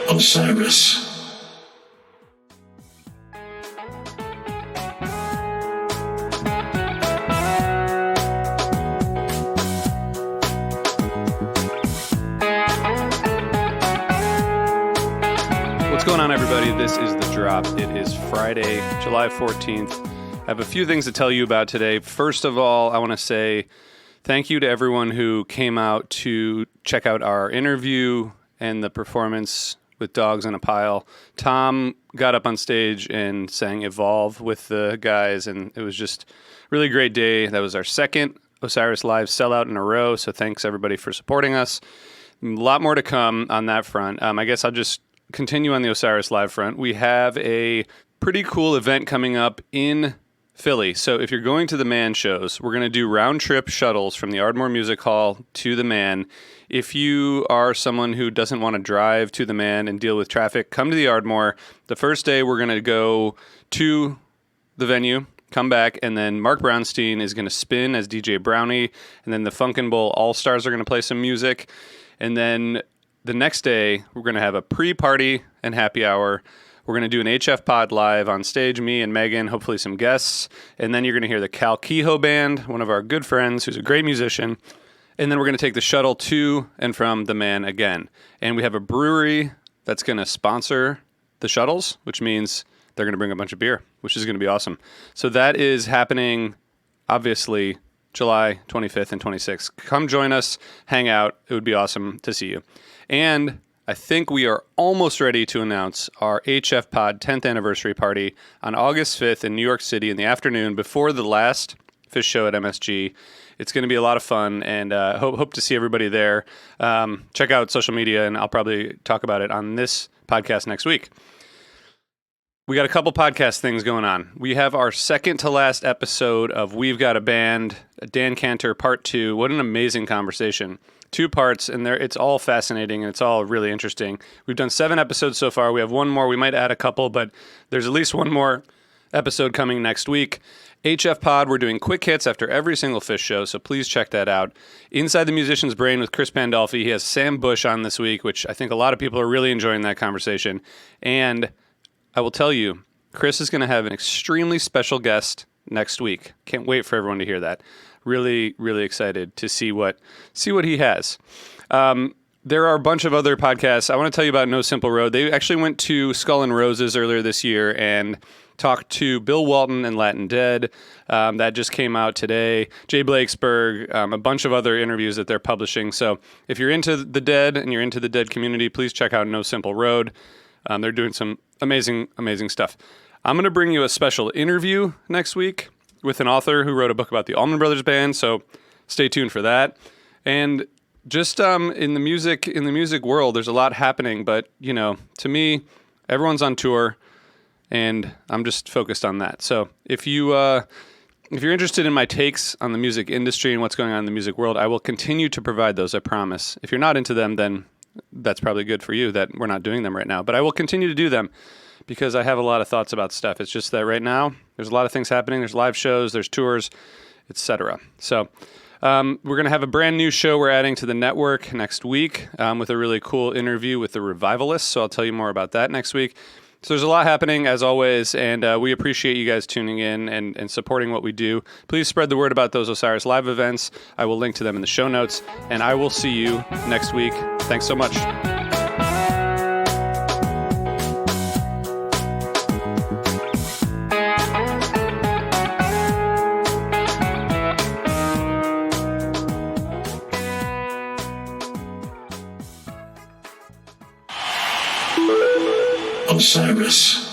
Osiris. What's going on, everybody? This is The Drop. It is Friday, July 14th. I have a few things to tell you about today. First of all, I want to say thank you to everyone who came out to check out our interview and the performance with Dogs in a Pile. Tom got up on stage and sang Evolve with the guys, and it was just a really great day. That was our second Osiris Live sellout in a row, so thanks everybody for supporting us. A lot more to come on that front. I guess I'll just continue on the Osiris Live front. We have a pretty cool event coming up in Philly. So if you're going to the Man shows, we're going to do round trip shuttles from the Ardmore Music Hall to the Man. If you are someone who doesn't want to drive to the Man and deal with traffic, come to the Ardmore. The first day we're going to go to the venue, come back, and then Mark Brownstein is going to spin as DJ Brownie, and then the Funkin' Bowl All-Stars are going to play some music. And then the next day, we're going to have a pre-party and happy hour. We're going to do an HF pod live on stage, me and Megan, hopefully some guests. And then you're going to hear the Cal Kehoe Band, one of our good friends who's a great musician. And then we're going to take the shuttle to and from the Man again. And we have a brewery that's going to sponsor the shuttles, which means they're going to bring a bunch of beer, which is going to be awesome. So that is happening, obviously, July 25th and 26th. Come join us, hang out. It would be awesome to see you. And I think we are almost ready to announce our HF Pod 10th anniversary party on August 5th in New York City in the afternoon before the last Fish show at MSG. It's going to be a lot of fun, and hope to see everybody there. Check out social media, and I'll probably talk about it on this podcast next week. We got a couple podcast things going on. We have our second to last episode of We've Got a Band, Dan Kanter Part 2. What an amazing conversation. 2 parts, and it's all fascinating, and it's all really interesting. We've done 7 episodes so far. We have one more. We might add a couple, but there's at least one more episode coming next week. HF Pod, we're doing quick hits after every single Fish show, so please check that out. Inside the Musician's Brain with Chris Pandolfi. He has Sam Bush on this week, which I think a lot of people are really enjoying that conversation. And I will tell you, Chris is going to have an extremely special guest next week. Can't wait for everyone to hear that. Really, really excited to see what he has. There are a bunch of other podcasts. I want to tell you about No Simple Road. They actually went to Skull and Roses earlier this year and talked to Bill Walton and Latin Dead. That just came out today. Jay Blakesberg, a bunch of other interviews that they're publishing. So if you're into the Dead and you're into the Dead community, please check out No Simple Road. They're doing some amazing, amazing stuff. I'm going to bring you a special interview next week with an author who wrote a book about the Allman Brothers Band, so stay tuned for that. And just in the music world, there's a lot happening, but to me, everyone's on tour, and I'm just focused on that. So if you're interested in my takes on the music industry and what's going on in the music world, I will continue to provide those, I promise. If you're not into them, then that's probably good for you that we're not doing them right now. But I will continue to do them because I have a lot of thoughts about stuff. It's just that right now, there's a lot of things happening. There's live shows, there's tours, etc. So we're going to have a brand new show we're adding to the network next week with a really cool interview with the Revivalists. So I'll tell you more about that next week. So there's a lot happening, as always, and we appreciate you guys tuning in and supporting what we do. Please spread the word about those Osiris Live events. I will link to them in the show notes, and I will see you next week. Thanks so much. Osiris.